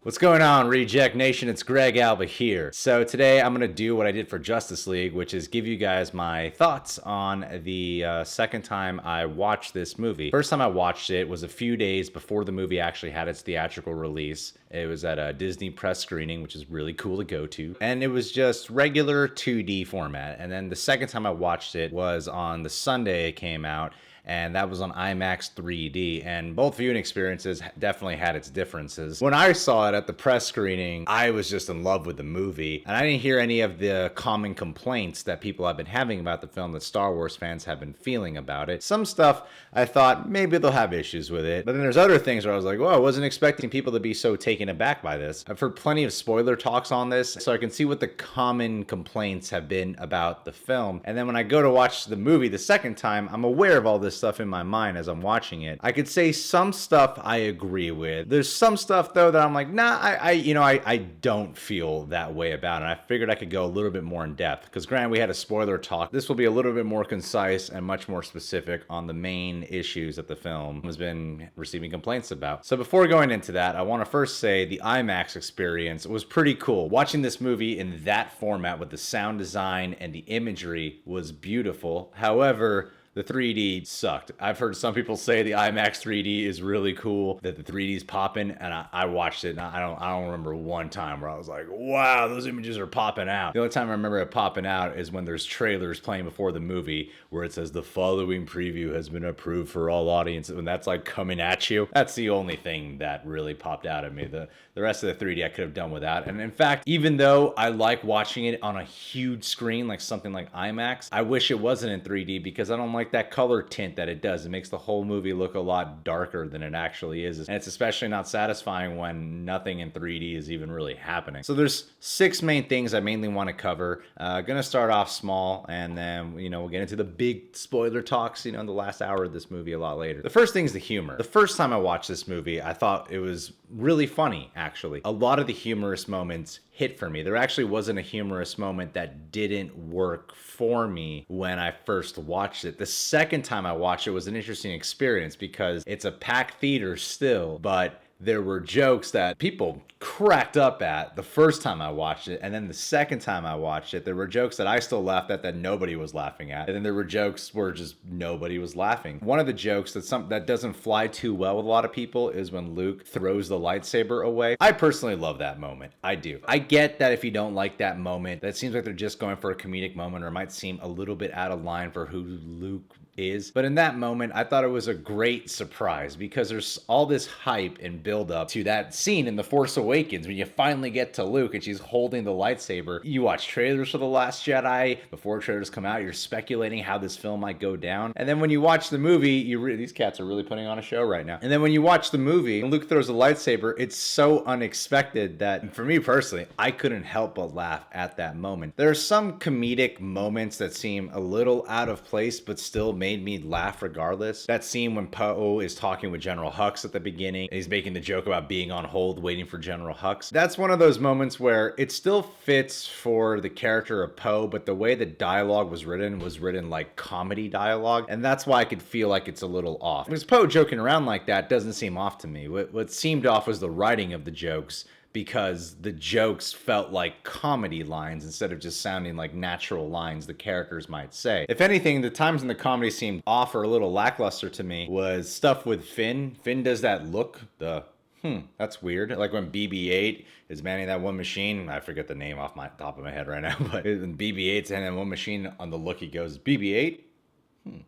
What's going on, Reject Nation? It's Greg Alba here. So today I'm going to do what I did for Justice League, which is give you guys my thoughts on the second time I watched this movie. First time I watched it was a few days before the movie actually had its theatrical release. It was at a Disney press screening, which is really cool to go to. And it was just regular 2D format. And then the second time I watched it was on the Sunday it came out, and that was on IMAX 3D, and both viewing experiences definitely had its differences. When I saw it at the press screening, I was just in love with the movie, and I didn't hear any of the common complaints that people have been having about the film that Star Wars fans have been feeling about it. Some stuff I thought maybe they'll have issues with it, but then there's other things where I was like, whoa, I wasn't expecting people to be so taken aback by this. I've heard plenty of spoiler talks on this, so I can see what the common complaints have been about the film, and then when I go to watch the movie the second time, I'm aware of all this stuff in my mind as I'm watching it. I could say some stuff I agree with. There's some stuff though that I'm like, nah, I don't feel that way about it. I figured I could go a little bit more in depth because granted we had a spoiler talk. This will be a little bit more concise and much more specific on the main issues that the film has been receiving complaints about. So before going into that, I want to first say the IMAX experience was pretty cool. Watching this movie in that format with the sound design and the imagery was beautiful. However, the 3D sucked. I've heard some people say the IMAX 3D is really cool, that the 3D is popping, and I watched it, and I don't remember one time where I was like, wow, those images are popping out. The only time I remember it popping out is when there's trailers playing before the movie where it says the following preview has been approved for all audiences, and that's like coming at you. That's the only thing that really popped out at me. The rest of the 3D I could have done without. And in fact, even though I like watching it on a huge screen, like something like IMAX, I wish it wasn't in 3D because I don't like that color tint that it does. It makes the whole movie look a lot darker than it actually is. And it's especially not satisfying when nothing in 3D is even really happening. So there's 6 main things I mainly want to cover. Gonna start off small, and then, we'll get into the big spoiler talks, in the last hour of this movie a lot later. The first thing is the humor. The first time I watched this movie, I thought it was really funny, actually. A lot of the humorous moments hit for me. There actually wasn't a humorous moment that didn't work for me when I first watched it. The second time I watched it was an interesting experience because it's a packed theater still, but there were jokes that people cracked up at the first time I watched it, and then the second time I watched it, there were jokes that I still laughed at that nobody was laughing at, and then there were jokes where just nobody was laughing. One of the jokes that doesn't fly too well with a lot of people is when Luke throws the lightsaber away. I personally love that moment. I do. I get that if you don't like that moment, that seems like they're just going for a comedic moment, or it might seem a little bit out of line for who Luke is. But in that moment, I thought it was a great surprise because there's all this hype and build up to that scene in The Force Awakens when you finally get to Luke and she's holding the lightsaber. You watch trailers for The Last Jedi. Before trailers come out, you're speculating how this film might go down. And then when you watch the movie, these cats are really putting on a show right now. And then when you watch the movie and Luke throws a lightsaber, it's so unexpected that for me personally, I couldn't help but laugh at that moment. There are some comedic moments that seem a little out of place, but still made me laugh regardless. That scene when Poe is talking with General Hux at the beginning, and he's making the joke about being on hold waiting for General Hux. That's one of those moments where it still fits for the character of Poe, but the way the dialogue was written like comedy dialogue, and that's why I could feel like it's a little off. Because Poe joking around like that doesn't seem off to me. What seemed off was the writing of the jokes, because the jokes felt like comedy lines instead of just sounding like natural lines the characters might say. If anything, the times when the comedy seemed off or a little lackluster to me was stuff with Finn. Finn does that look, that's weird. Like when BB-8 is manning that one machine. I forget the name off my top of my head right now, but when BB-8's manning that one machine, on the look he goes, BB-8?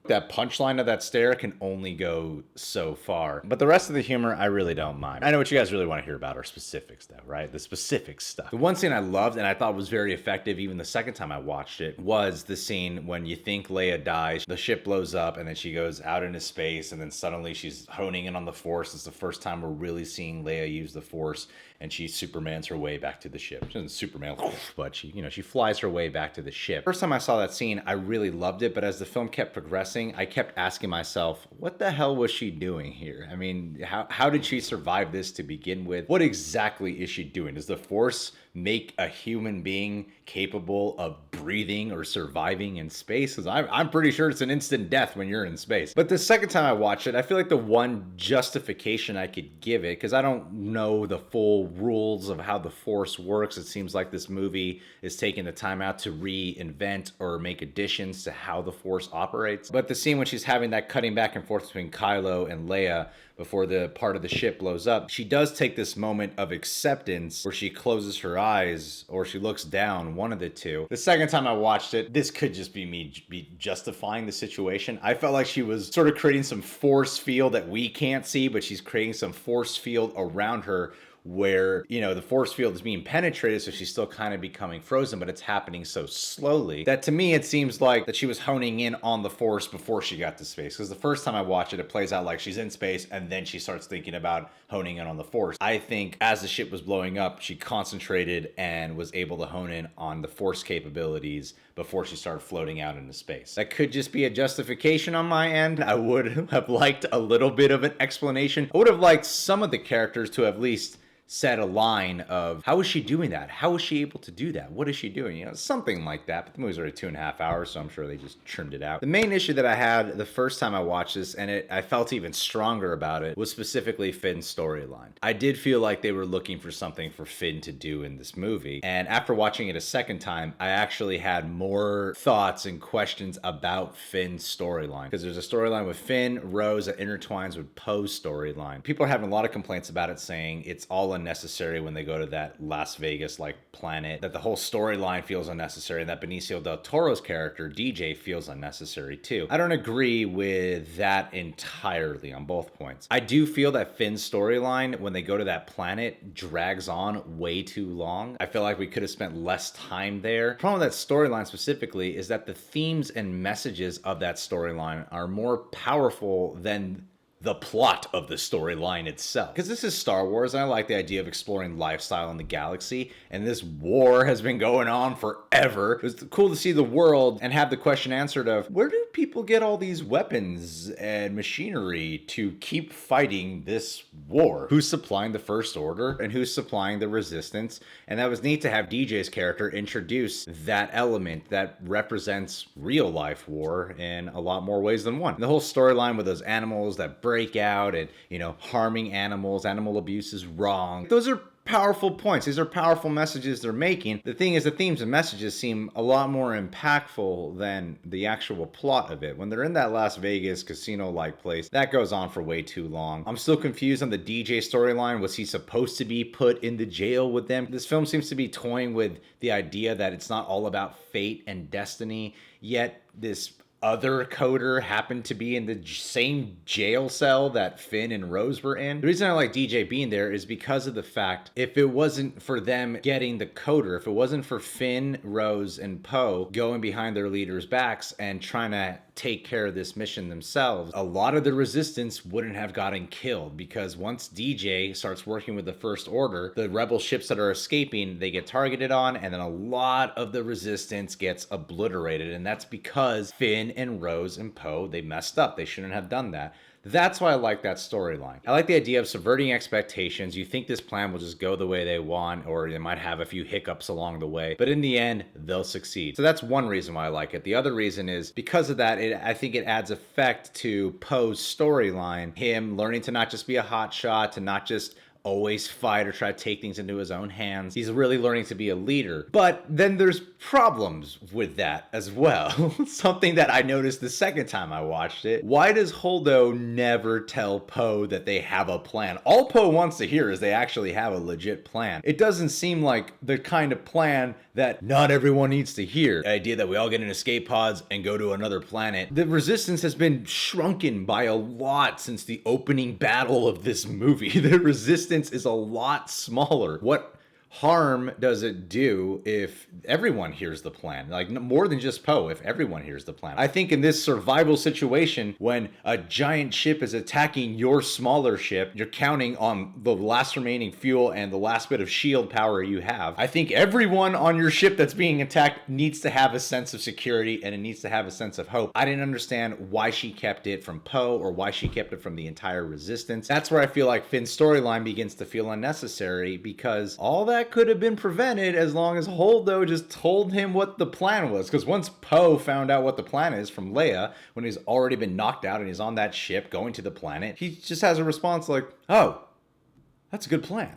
That punchline of that stare can only go so far. But the rest of the humor, I really don't mind. I know what you guys really want to hear about are specifics though, right? The specific stuff. The one scene I loved and I thought was very effective even the second time I watched it was the scene when you think Leia dies, the ship blows up, and then she goes out into space, and then suddenly she's honing in on the Force. It's the first time we're really seeing Leia use the Force, and she Supermans her way back to the ship. She doesn't Superman, but she flies her way back to the ship. First time I saw that scene, I really loved it, but as the film kept progressing, I kept asking myself, what the hell was she doing here? I mean, how did she survive this to begin with? What exactly is she doing? Does the Force make a human being capable of breathing or surviving in space? Because I'm pretty sure it's an instant death when you're in space. But the second time I watched it, I feel like the one justification I could give it, because I don't know the full rules of how the Force works. It seems like this movie is taking the time out to reinvent or make additions to how the Force operates. But the scene when she's having that cutting back and forth between Kylo and Leia before the part of the ship blows up, she does take this moment of acceptance where she closes her eyes or she looks down, one of the two. The second time I watched it, this could just be me justifying the situation. I felt like she was sort of creating some force field that we can't see, but she's creating some force field around her where, you know, the force field is being penetrated, so she's still kind of becoming frozen, but it's happening so slowly that to me it seems like that she was honing in on the force before she got to space. Because the first time I watch it, it plays out like she's in space and then she starts thinking about honing in on the force. I think as the ship was blowing up, she concentrated and was able to hone in on the force capabilities before she started floating out into space. That could just be a justification on my end. I would have liked a little bit of an explanation. I would have liked some of the characters to at least said a line of, how is she doing that? How is she able to do that? What is she doing? You know, something like that. But the movie's already 2.5 hours, so I'm sure they just trimmed it out. The main issue that I had the first time I watched this, and I felt even stronger about it, was specifically Finn's storyline. I did feel like they were looking for something for Finn to do in this movie. And after watching it a second time, I actually had more thoughts and questions about Finn's storyline. Because there's a storyline with Finn, Rose, that intertwines with Poe's storyline. People are having a lot of complaints about it, saying it's all unnecessary when they go to that Las Vegas like planet, that the whole storyline feels unnecessary, and that Benicio del Toro's character DJ feels unnecessary too. I don't agree with that entirely on both points. I do feel that Finn's storyline when they go to that planet drags on way too long. I feel like we could have spent less time there. The problem with that storyline specifically is that the themes and messages of that storyline are more powerful than the plot of the storyline itself. Because this is Star Wars, and I like the idea of exploring lifestyle in the galaxy, and this war has been going on forever. It was cool to see the world and have the question answered of, where do people get all these weapons and machinery to keep fighting this war? Who's supplying the First Order, and who's supplying the Resistance? And that was neat to have DJ's character introduce that element that represents real life war in a lot more ways than one. And the whole storyline with those animals that break out and, you know, harming animals, animal abuse is wrong. Those are powerful points. These are powerful messages they're making. The thing is, the themes and messages seem a lot more impactful than the actual plot of it. When they're in that Las Vegas casino-like place, that goes on for way too long. I'm still confused on the DJ storyline. Was he supposed to be put in the jail with them? This film seems to be toying with the idea that it's not all about fate and destiny, yet this other coder happened to be in the same jail cell that Finn and Rose were in. The reason I like DJ being there is because of the fact, if it wasn't for them getting the coder, if it wasn't for Finn, Rose, and Poe going behind their leaders' backs and trying to take care of this mission themselves, a lot of the Resistance wouldn't have gotten killed, because once DJ starts working with the First Order, the rebel ships that are escaping, they get targeted on, and then a lot of the Resistance gets obliterated, and that's because Finn and Rose and Poe, they messed up. They shouldn't have done that. That's why I like that storyline. I like the idea of subverting expectations. You think this plan will just go the way they want, or they might have a few hiccups along the way, but in the end, they'll succeed. So that's one reason why I like it. The other reason is because of that, I think it adds effect to Poe's storyline. Him learning to not just be a hotshot, to not just always fight or try to take things into his own hands. He's really learning to be a leader. But then there's problems with that as well. Something that I noticed the second time I watched it. Why does Holdo never tell Poe that they have a plan? All Poe wants to hear is they actually have a legit plan. It doesn't seem like the kind of plan that not everyone needs to hear. The idea that we all get in escape pods and go to another planet. The Resistance has been shrunken by a lot since the opening battle of this movie. The Resistance is a lot smaller. What harm does it do if everyone hears the plan? Like, more than just Poe, if everyone hears the plan. I think in this survival situation, when a giant ship is attacking your smaller ship, you're counting on the last remaining fuel and the last bit of shield power you have. I think everyone on your ship that's being attacked needs to have a sense of security, and it needs to have a sense of hope. I didn't understand why she kept it from Poe, or why she kept it from the entire Resistance. That's where I feel like Finn's storyline begins to feel unnecessary, because all that that could have been prevented as long as Holdo just told him what the plan was. Because once Poe found out what the plan is from Leia, when he's already been knocked out and he's on that ship going to the planet, he just has a response like, oh, that's a good plan.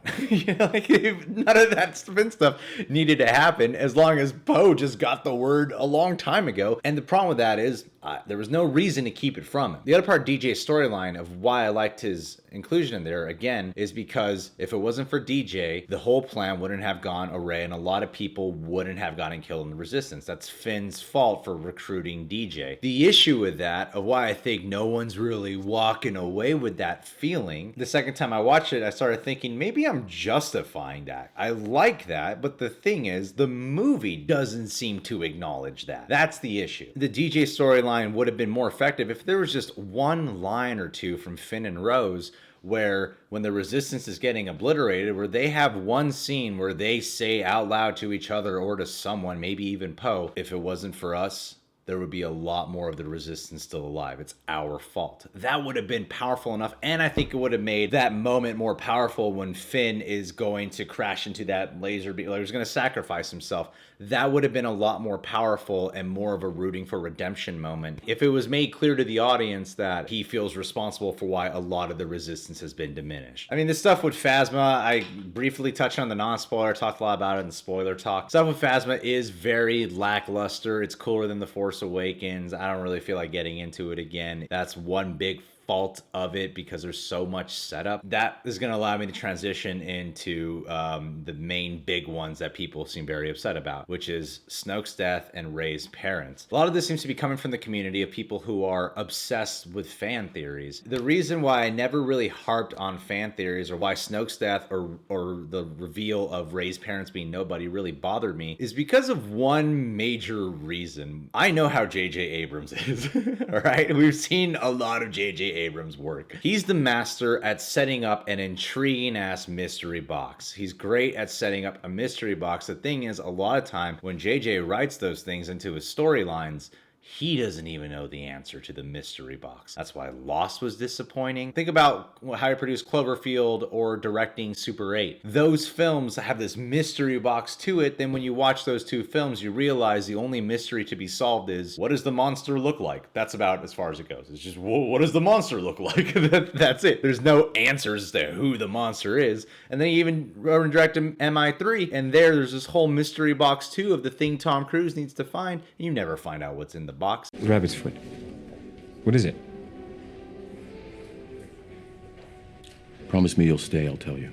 Like, none of that spin stuff needed to happen as long as Poe just got the word a long time ago. And the problem with that is there was no reason to keep it from him. The other part of DJ's storyline of why I liked his inclusion in there, again, is because if it wasn't for DJ, the whole plan wouldn't have gone awry and a lot of people wouldn't have gotten killed in the Resistance. That's Finn's fault for recruiting DJ. The issue with that, of why I think no one's really walking away with that feeling, the second time I watched it, I started thinking, maybe I'm justifying that. I like that, but the thing is, the movie doesn't seem to acknowledge that. That's the issue. The DJ storyline would have been more effective if there was just one line or two from Finn and Rose where when the Resistance is getting obliterated, where they have one scene where they say out loud to each other or to someone, maybe even Poe, if it wasn't for us, there would be a lot more of the Resistance still alive. It's our fault. That would have been powerful enough, and I think it would have made that moment more powerful when Finn is going to crash into that laser beam, like he's going to sacrifice himself. That would have been a lot more powerful and more of a rooting for redemption moment if it was made clear to the audience that he feels responsible for why a lot of the Resistance has been diminished. I mean, this stuff with Phasma, I briefly touched on the non-spoiler, talked a lot about it in the spoiler talk. Stuff with Phasma is very lackluster. It's cooler than The Force Awakens. I don't really feel like getting into it again. That's one big fault of it because there's so much setup. That is going to allow me to transition into the main big ones that people seem very upset about, which is Snoke's death and Rey's parents. A lot of this seems to be coming from the community of people who are obsessed with fan theories. The reason why I never really harped on fan theories or why Snoke's death or the reveal of Rey's parents being nobody really bothered me is because of one major reason. I know how J.J. Abrams is, all right? We've seen a lot of J.J. Abrams' work. He's the master at setting up an intriguing ass mystery box. He's great at setting up a mystery box. The thing is, a lot of time when JJ writes those things into his storylines, he doesn't even know the answer to the mystery box. That's why Lost was disappointing. Think about how he produced Cloverfield or directing Super 8. Those films have this mystery box to it. Then when you watch those two films, you realize the only mystery to be solved is, what does the monster look like? That's about as far as it goes. It's just, what does the monster look like? That's it. There's no answers to who the monster is. And then you even wrote and directed MI3, and there's this whole mystery box too of the thing Tom Cruise needs to find, and you never find out what's in the box. Rabbit's foot. What is it? Promise me you'll stay, I'll tell you.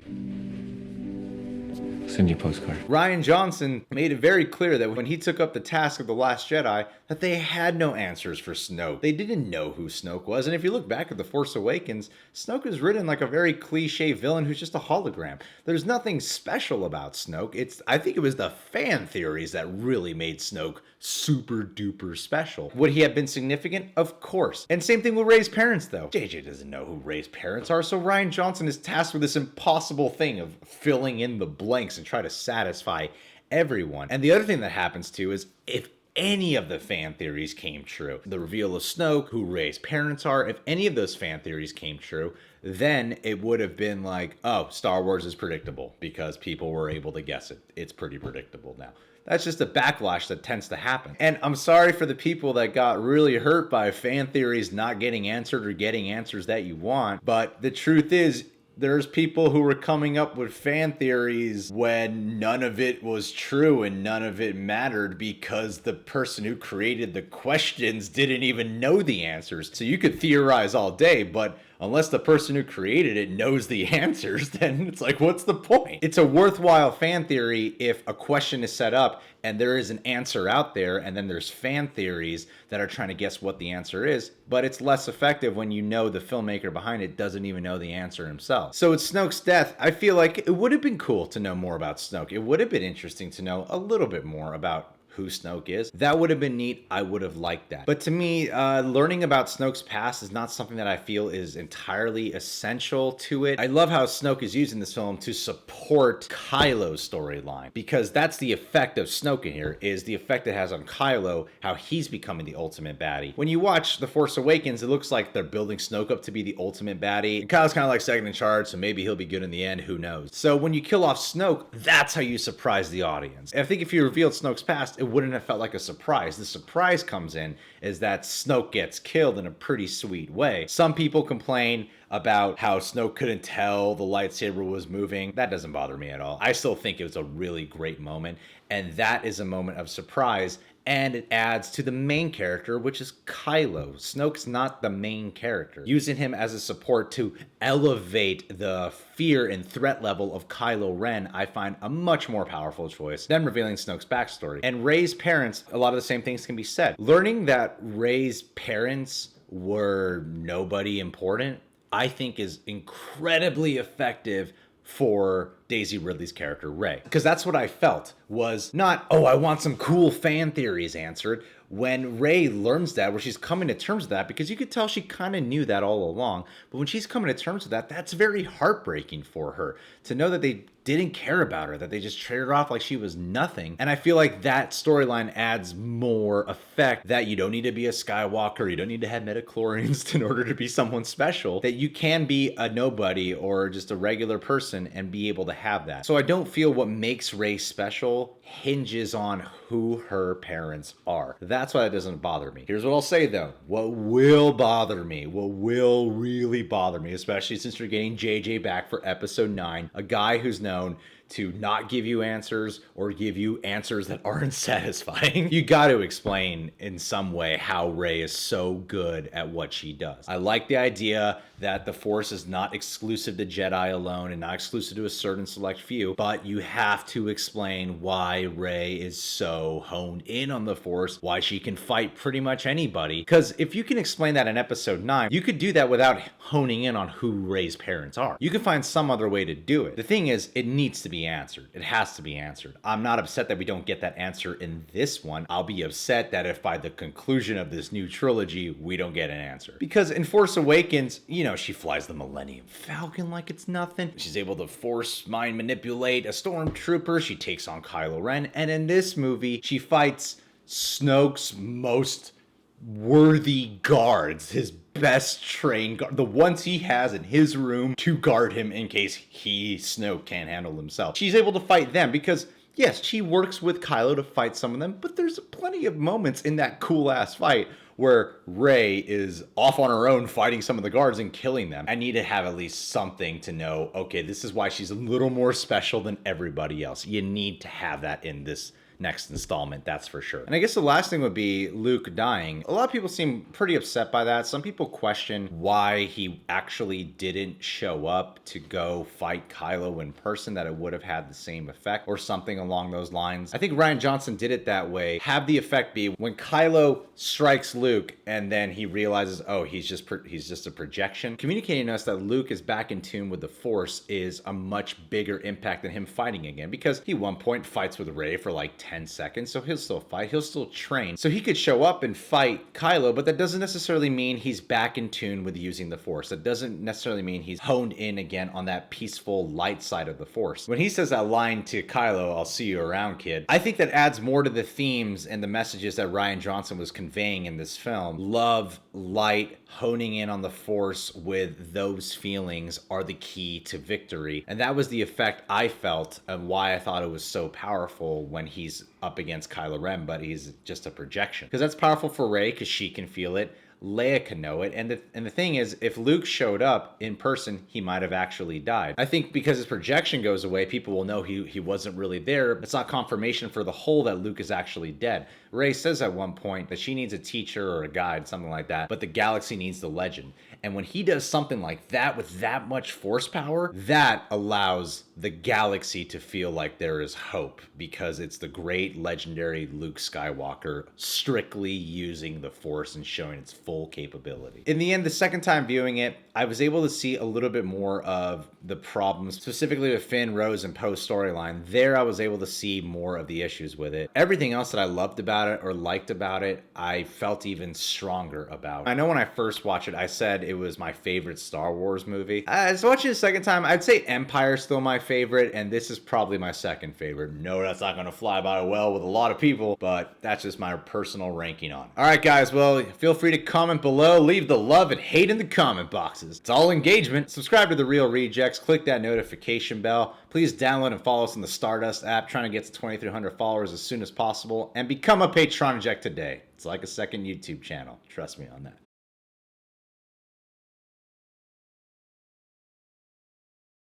Send you a postcard. Rian Johnson made it very clear that when he took up the task of The Last Jedi, that they had no answers for Snoke. They didn't know who Snoke was, and if you look back at The Force Awakens, Snoke is written like a very cliche villain who's just a hologram. There's nothing special about Snoke. I think it was the fan theories that really made Snoke super duper special. Would he have been significant? Of course. And same thing with Rey's parents, though. JJ doesn't know who Rey's parents are, so Rian Johnson is tasked with this impossible thing of filling in the blanks and try to satisfy everyone. And the other thing that happens too is if any of the fan theories came true, the reveal of Snoke, who Rey's parents are, if any of those fan theories came true, then it would have been like, oh, Star Wars is predictable because people were able to guess it. It's pretty predictable now. That's just a backlash that tends to happen. And I'm sorry for the people that got really hurt by fan theories not getting answered or getting answers that you want. But the truth is, there's people who were coming up with fan theories when none of it was true and none of it mattered because the person who created the questions didn't even know the answers. So you could theorize all day, but unless the person who created it knows the answers, then it's like, what's the point? It's a worthwhile fan theory if a question is set up and there is an answer out there, and then there's fan theories that are trying to guess what the answer is, but it's less effective when you know the filmmaker behind it doesn't even know the answer himself. So it's Snoke's death. I feel like it would have been cool to know more about Snoke. It would have been interesting to know a little bit more about who Snoke is. That would have been neat. I would have liked that. But to me, learning about Snoke's past is not something that I feel is entirely essential to it. I love how Snoke is used in this film to support Kylo's storyline, because that's the effect of Snoke in here, is the effect it has on Kylo, how he's becoming the ultimate baddie. When you watch The Force Awakens, it looks like they're building Snoke up to be the ultimate baddie. And Kylo's kind of like second in charge, so maybe he'll be good in the end, who knows. So when you kill off Snoke, that's how you surprise the audience. And I think if you revealed Snoke's past, it wouldn't have felt like a surprise. The surprise comes in is that Snoke gets killed in a pretty sweet way. Some people complain about how Snoke couldn't tell the lightsaber was moving. That doesn't bother me at all. I still think it was a really great moment, and that is a moment of surprise, and it adds to the main character, which is Kylo. Snoke's not the main character. Using him as a support to elevate the fear and threat level of Kylo Ren, I find a much more powerful choice than revealing Snoke's backstory. And Rey's parents, a lot of the same things can be said. Learning that Rey's parents were nobody important, I think is incredibly effective for Daisy Ridley's character, Rey. Because that's what I felt, was not, oh, I want some cool fan theories answered. When Rey learns that, where she's coming to terms with that, because you could tell she kind of knew that all along, but when she's coming to terms with that, that's very heartbreaking for her. To know that they didn't care about her, that they just traded her off like she was nothing. And I feel like that storyline adds more effect, that you don't need to be a Skywalker, you don't need to have midichlorians in order to be someone special, that you can be a nobody or just a regular person and be able to have that. So I don't feel what makes Rey special hinges on who her parents are. That's why it doesn't bother me. Here's what I'll say though. What will bother me, what will really bother me, especially since you're getting JJ back for episode 9, a guy who's known to not give you answers or give you answers that aren't satisfying. You got to explain in some way how Rey is so good at what she does. I like the idea that the Force is not exclusive to Jedi alone and not exclusive to a certain select few, but you have to explain why Rey is so honed in on the Force, why she can fight pretty much anybody. Because if you can explain that in episode 9, you could do that without honing in on who Rey's parents are. You can find some other way to do it. The thing is, it needs to be answered. It has to be answered. I'm not upset that we don't get that answer in this one. I'll be upset that if by the conclusion of this new trilogy, we don't get an answer. Because in Force Awakens, you know, she flies the Millennium Falcon like it's nothing. She's able to force mind manipulate a stormtrooper. She takes on Kylo Ren. And in this movie, she fights Snoke's most worthy guards, his best trained guard, the ones he has in his room to guard him in case Snoke can't handle himself. She's able to fight them because, yes, she works with Kylo to fight some of them, but there's plenty of moments in that cool ass fight where Rey is off on her own fighting some of the guards and killing them. I need to have at least something to know, okay, this is why she's a little more special than everybody else. You need to have that in this next installment, that's for sure. And I guess the last thing would be Luke dying. A lot of people seem pretty upset by that. Some people question why he actually didn't show up to go fight Kylo in person, that it would have had the same effect or something along those lines. I think Rian Johnson did it that way. Have the effect be when Kylo strikes Luke and then he realizes, oh, he's just a projection. Communicating to us that Luke is back in tune with the Force is a much bigger impact than him fighting again, because he at one point fights with Rey for like 10 seconds, so he'll still fight, he'll still train. So he could show up and fight Kylo, but that doesn't necessarily mean he's back in tune with using the Force. That doesn't necessarily mean he's honed in again on that peaceful light side of the Force. When he says that line to Kylo, I'll see you around, kid, I think that adds more to the themes and the messages that Rian Johnson was conveying in this film. Love, light, honing in on the Force with those feelings are the key to victory. And that was the effect I felt and why I thought it was so powerful when he's up against Kylo Ren, but he's just a projection. Because that's powerful for Rey because she can feel it. Leia can know it. And the thing is, if Luke showed up in person, he might have actually died. I think because his projection goes away, people will know he wasn't really there. It's not confirmation for the whole that Luke is actually dead. Rey says at one point that she needs a teacher or a guide, something like that, but the galaxy needs the legend. And when he does something like that with that much Force power, that allows the galaxy to feel like there is hope, because it's the great legendary Luke Skywalker strictly using the Force and showing its full full capability. In the end, the second time viewing it, I was able to see a little bit more of the problems, specifically with Finn, Rose, and Poe's storyline. There, I was able to see more of the issues with it. Everything else that I loved about it or liked about it, I felt even stronger about. I know when I first watched it, I said it was my favorite Star Wars movie. As watching it the second time, I'd say Empire is still my favorite, and this is probably my second favorite. No, that's not going to fly by well with a lot of people, but that's just my personal ranking on it. All right, guys, well, feel free to comment below, leave the love and hate in the comment boxes. It's all engagement. Subscribe to The Real Rejects, click that notification bell. Please download and follow us in the Stardust app, trying to get to 2,300 followers as soon as possible, and become a Patreon Jack today. It's like a second YouTube channel. Trust me on that.